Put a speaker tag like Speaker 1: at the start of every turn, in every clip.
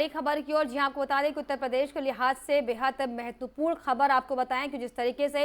Speaker 1: बड़ी खबर की ओर, जी आपको बता दें कि उत्तर प्रदेश के लिहाज से बेहद महत्वपूर्ण खबर आपको बताएं कि जिस तरीके से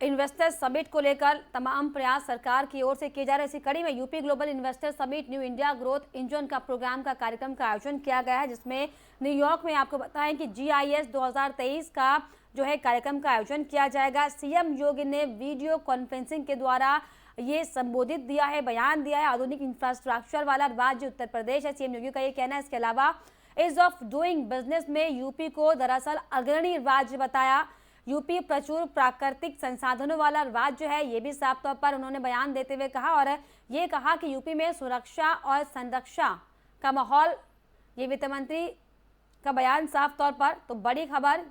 Speaker 1: इन्वेस्टर्स समिट को लेकर तमाम प्रयास सरकार की ओर से किए जा रहे हैं, इसी कड़ी में UP global investor summit new India growth engine का प्रोग्राम का कार्यक्रम का आयोजन किया गया है, जिसमें न्यूयॉर्क में आपको बताएं कि GIS 2023 का जो है कार्यक्रम का आयोजन किया जाएगा। सीएम योगी ने वीडियो कॉन्फ्रेंसिंग के द्वारा ये संबोधित दिया है, बयान दिया है। आधुनिक इंफ्रास्ट्रक्चर वाला राज्य उत्तर प्रदेश है, सीएम योगी का ये कहना है। इसके अलावा इज ऑफ डूइंग बिजनेस में यूपी को दरअसल अग्रणी राज्य बताया। यूपी प्रचुर प्राकृतिक संसाधनों वाला राज्य है, ये भी साफ तौर पर उन्होंने बयान देते हुए कहा, और ये कहा कि यूपी में सुरक्षा और संरक्षा का माहौल, ये वित्त मंत्री का बयान साफ तौर पर। तो बड़ी खबर,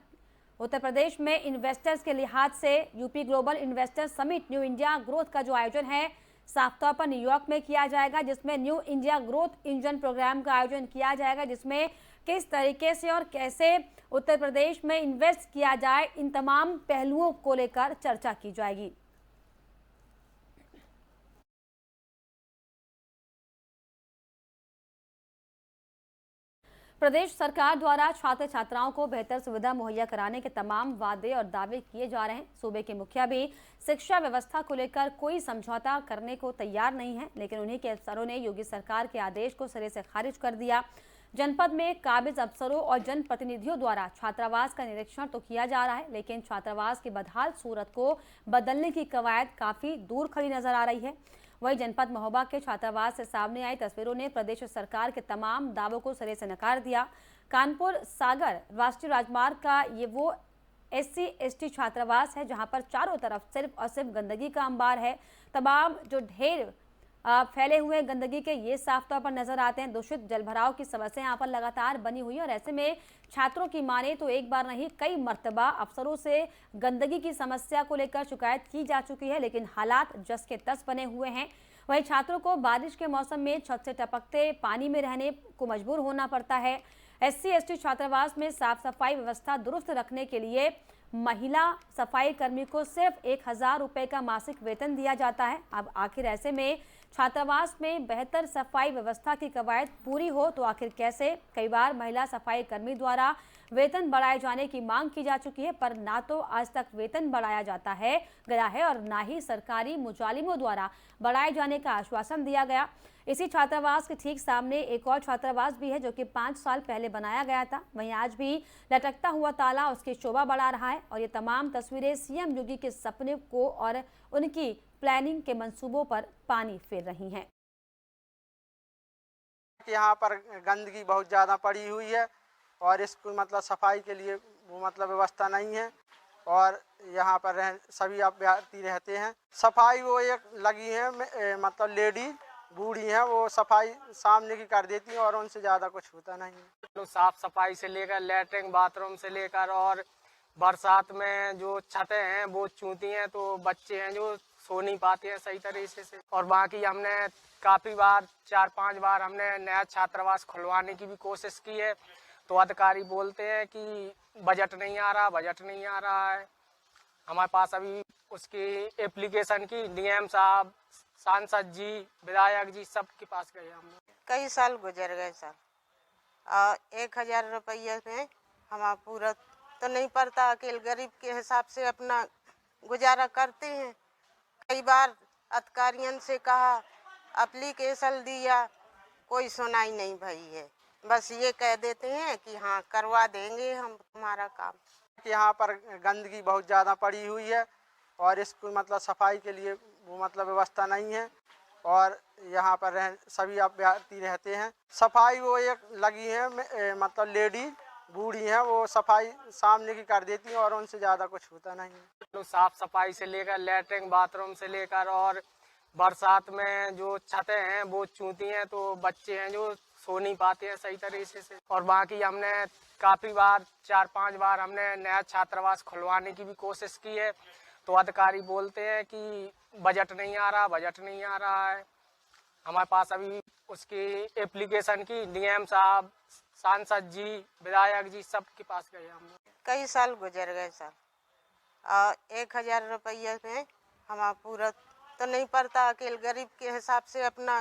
Speaker 1: उत्तर प्रदेश में इन्वेस्टर्स के लिहाज से UP global investor summit new India growth का जो आयोजन है साफ तौर पर न्यूयॉर्क में किया जाएगा, जिसमें new India growth engine programme का आयोजन किया जाएगा, जिसमें किस तरीके से और कैसे उत्तर प्रदेश में इन्वेस्ट किया जाए, इन तमाम पहलुओं को लेकर चर्चा की जाएगी। प्रदेश सरकार द्वारा छात्र छात्राओं को बेहतर सुविधा मुहैया कराने के तमाम वादे और दावे किए जा रहे हैं। सूबे के मुखिया भी शिक्षा व्यवस्था को लेकर कोई समझौता करने को तैयार नहीं है, लेकिन उन्हीं के अफसरों ने योगी सरकार के आदेश को सिरे से खारिज कर दिया। जनपद में काबिज अफसरों और जनप्रतिनिधियों द्वारा छात्रावास का निरीक्षण तो किया जा रहा है, लेकिन छात्रावास की बदहाल सूरत को बदलने की कवायद काफी दूर खड़ी नजर आ रही है। वहीं जनपद महोबा के छात्रावास से सामने आई तस्वीरों ने प्रदेश सरकार के तमाम दावों को सिरे से नकार दिया। कानपुर सागर राष्ट्रीय राजमार्ग का ये वो SC/ST छात्रावास है, जहां पर चारों तरफ सिर्फ और सिर्फ गंदगी का अंबार है। तमाम जो ढेर फैले हुए गंदगी के ये साफ तौर पर नजर आते हैं। दूषित जलभराव की समस्या यहाँ पर लगातार बनी हुई है, और ऐसे में छात्रों की माने तो एक बार नहीं कई मर्तबा अफसरों से गंदगी की समस्या को लेकर शिकायत की जा चुकी है, लेकिन हालात जस के तस बने हुए हैं। वहीं छात्रों को बारिश के मौसम में छत से टपकते पानी में रहने को मजबूर होना पड़ता है। SC/ST छात्रावास में साफ सफाई व्यवस्था दुरुस्त रखने के लिए महिला सफाई कर्मी को सिर्फ 1000 रुपए का मासिक वेतन दिया जाता है। अब आखिर ऐसे में छात्रावास में बेहतर सफाई व्यवस्था की कवायद पूरी हो तो आखिर कैसे? कई बार महिला सफाई कर्मी द्वारा वेतन बढ़ाए जाने की मांग की जा चुकी है, पर ना तो आज तक वेतन बढ़ाया जाता है गया है और ना ही सरकारी मुजालिमों द्वारा बढ़ाए जाने का आश्वासन दिया गया। इसी छात्रावास के ठीक सामने एक और छात्रावास भी है, जो कि 5 साल पहले बनाया गया था। वहीं आज भी लटकता हुआ ताला उसकी शोभा बढ़ा रहा है, और ये तमाम तस्वीरें सीएम योगी के सपने को और उनकी प्लानिंग के मंसूबों पर पानी फेर रही हैं।
Speaker 2: यहाँ पर गंदगी बहुत ज़्यादा पड़ी हुई है, और इसको मतलब सफाई के लिए वो मतलब व्यवस्था नहीं है, और यहाँ पर सभी अभ्यर्थी रहते हैं। सफाई वो एक लगी है, मतलब लेडी बूढ़ी हैं, वो सफाई सामने की कर देती हैं, और उनसे ज़्यादा कुछ होता नहीं है।
Speaker 3: तो साफ सफाई से लेकर लैट्रिन बाथरूम से लेकर, और बरसात में जो छतें हैं वो चूती हैं, तो बच्चे हैं जो सो नहीं पाते हैं सही तरीके से। और बाकी हमने काफ़ी बार 4-5 बार हमने नया छात्रावास खुलवाने की भी कोशिश की है, तो अधिकारी बोलते हैं कि बजट नहीं आ रहा है। हमारे पास अभी उसकी एप्लीकेशन की DM साहब, सांसद जी, विधायक जी सबके पास गए हमने।
Speaker 4: कई साल गुजर गए सर, 1000 रुपये में हमारा पूरा तो नहीं पड़ता, अकेले गरीब के हिसाब से अपना गुजारा करते हैं। कई बार अधिकारियों से कहा, एप्लीकेशन दिया, कोई सुनाई नहीं भई है। बस ये कह देते हैं कि हाँ करवा देंगे हम तुम्हारा काम।
Speaker 2: यहाँ पर गंदगी बहुत ज़्यादा पड़ी हुई है, और इसको मतलब सफाई के लिए वो मतलब व्यवस्था नहीं है, और यहाँ पर सभी अभ्यर्थी रहते हैं। सफाई वो एक लगी है, मतलब लेडी बूढ़ी हैं, वो सफाई सामने की कर देती हैं, और उनसे ज़्यादा कुछ होता नहीं है।
Speaker 3: तो साफ सफाई से लेकर लैट्रिन बाथरूम से लेकर, और बरसात में जो छतें हैं वो चूती हैं, तो बच्चे हैं जो सो नहीं पाते हैं सही तरीके से। और बाकी हमने काफ़ी बार 4-5 बार हमने नया छात्रावास खुलवाने की भी कोशिश की है, तो अधिकारी बोलते हैं कि बजट नहीं आ रहा है। हमारे पास अभी उसकी एप्लीकेशन की DM साहब, सांसद जी, विधायक जी सबके पास गए हमने।
Speaker 4: कई साल गुजर गए सर, 1000 रुपये में हमारा पूरा तो नहीं पड़ता, अकेले गरीब के हिसाब से अपना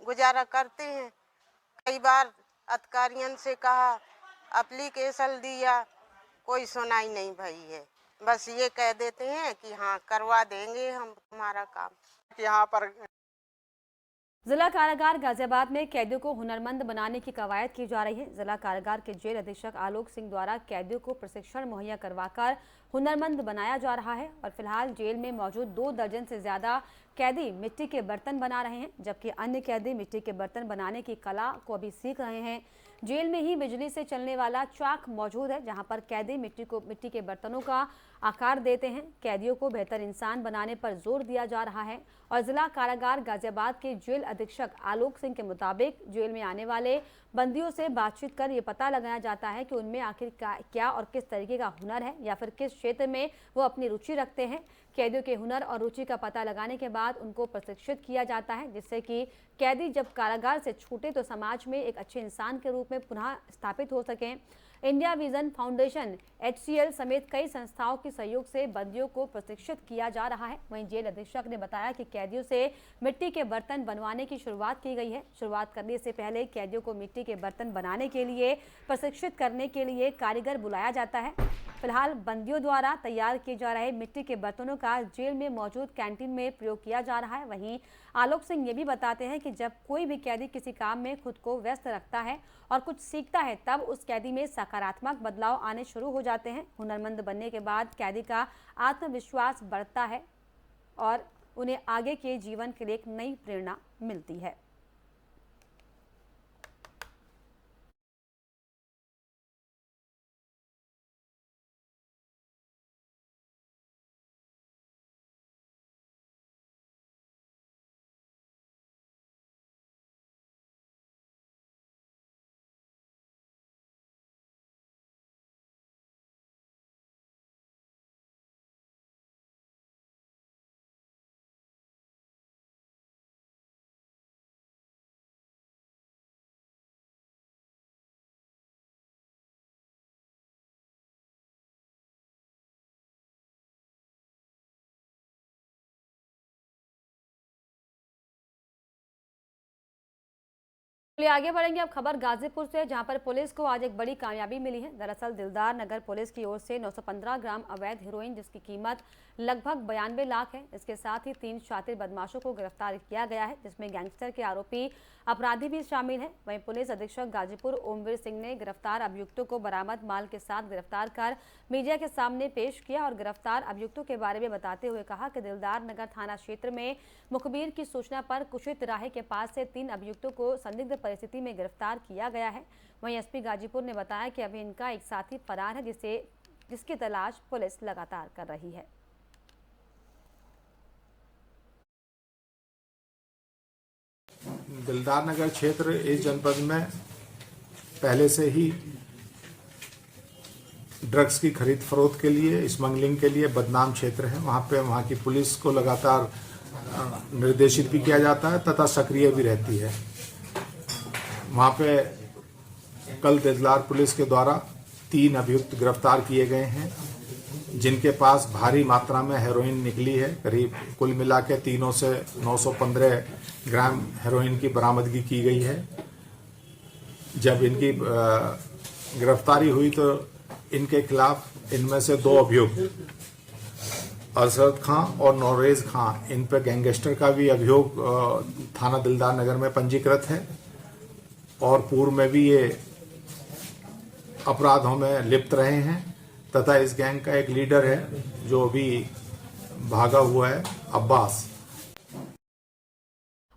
Speaker 4: गुजारा करते हैं। कई बार अधिकारियों से कहा, एप्लीकेशन दिया, कोई सुनाई नहीं भई है। बस ये कह देते हैं कि हाँ करवा देंगे हम तुम्हारा काम।
Speaker 2: यहाँ पर
Speaker 1: जिला कारागार गाजियाबाद में कैदियों को हुनरमंद बनाने की कवायद की जा रही है। जिला कारागार के जेल अधीक्षक आलोक सिंह द्वारा कैदियों को प्रशिक्षण मुहैया करवाकर हुनरमंद बनाया जा रहा है और फिलहाल जेल में मौजूद 2 दर्जन से ज्यादा कैदी मिट्टी के बर्तन बना रहे हैं, जबकि अन्य कैदी मिट्टी के बर्तन बनाने की कला को अभी सीख रहे हैं। जेल में ही बिजली से चलने वाला चाक मौजूद है, जहां पर कैदी मिट्टी के बर्तनों का आकार देते हैं। कैदियों को बेहतर इंसान बनाने पर जोर दिया जा रहा है और जिला कारागार गाजियाबाद के जेल अधीक्षक आलोक सिंह के मुताबिक जेल में आने वाले बंदियों से बातचीत कर ये पता लगाया जाता है कि उनमें आखिर क्या और किस तरीके का हुनर है या फिर किस क्षेत्र में वो अपनी रुचि रखते हैं। कैदियों के हुनर और रुचि का पता लगाने के बाद उनको प्रशिक्षित किया जाता है, जिससे कि कैदी जब कारागार से छूटे तो समाज में एक अच्छे इंसान के रूप में पुनः स्थापित हो सकें। इंडिया विजन फाउंडेशन, HCL समेत कई संस्थाओं के सहयोग से बंदियों को प्रशिक्षित किया जा रहा है। वहीं जेल अधीक्षक ने बताया कि कैदियों से मिट्टी के बर्तन बनवाने की शुरुआत की गई है। शुरुआत करने से पहले कैदियों को मिट्टी के बर्तन बनाने के लिए प्रशिक्षित करने के लिए कारीगर बुलाया जाता है। फिलहाल बंदियों द्वारा तैयार किए जा रहे मिट्टी के बर्तनों का जेल में मौजूद कैंटीन में प्रयोग किया जा रहा है। वहीं आलोक सिंह ये भी बताते हैं कि जब कोई भी कैदी किसी काम में खुद को व्यस्त रखता है और कुछ सीखता है, तब उस कैदी में सकारात्मक बदलाव आने शुरू हो जाते हैं। हुनरमंद बनने के बाद कैदी का आत्मविश्वास बढ़ता है और उन्हें आगे के जीवन के लिए एक नई प्रेरणा मिलती है। आगे बढ़ेंगे। अब खबर गाजीपुर से, जहां पर पुलिस को आज एक बड़ी कामयाबी मिली है। दरअसल दिलदार नगर पुलिस की ओर से 915 ग्राम अवैध हेरोइन, जिसकी कीमत लगभग 92 लाख है, इसके साथ ही 3 शातिर बदमाशों को गिरफ्तार किया गया है, जिसमें गैंगस्टर के आरोपी अपराधी भी शामिल हैं। वहीं पुलिस अधीक्षक गाजीपुर ओमवीर सिंह ने गिरफ्तार अभियुक्तों को बरामद माल के साथ गिरफ्तार कर मीडिया के सामने पेश किया और गिरफ्तार अभियुक्तों के बारे में बताते हुए कहा कि दिलदार नगर थाना क्षेत्र में मुखबिर की सूचना पर कुशित राहे के पास से 3 अभियुक्तों को संदिग्ध परिस्थिति में गिरफ्तार किया गया है। वहीं एसपी गाजीपुर ने बताया कि अभी इनका एक साथी फरार है, जिसकी तलाश पुलिस लगातार कर रही है।
Speaker 5: दिलदार नगर क्षेत्र इस जनपद में पहले से ही ड्रग्स की खरीद फरोख्त के लिए, स्मगलिंग के लिए बदनाम क्षेत्र है। वहाँ की पुलिस को लगातार निर्देशित भी किया जाता है तथा सक्रिय भी रहती है। वहाँ पे कल दिलदार पुलिस के द्वारा 3 अभियुक्त गिरफ्तार किए गए हैं, जिनके पास भारी मात्रा में हेरोइन निकली है। करीब कुल मिला के तीनों से 915 ग्राम हेरोइन की बरामदगी की गई है। जब इनकी गिरफ्तारी हुई तो इनके खिलाफ इनमें से 2 अभियुक्त अरशद खां और नौरेज खां, इन पर गैंगस्टर का भी अभियोग थाना दिलदार नगर में पंजीकृत है और पूर्व में भी ये अपराधों में लिप्त रहे हैं तथा इस गैंग का एक लीडर है जो अभी भागा हुआ है, अब्बास।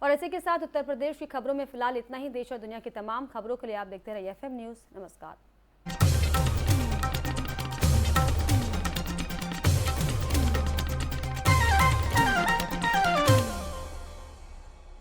Speaker 1: और इसी के साथ उत्तर प्रदेश की खबरों में फिलहाल इतना ही। देश और दुनिया की तमाम खबरों के लिए आप देखते रहिए FM न्यूज़। नमस्कार।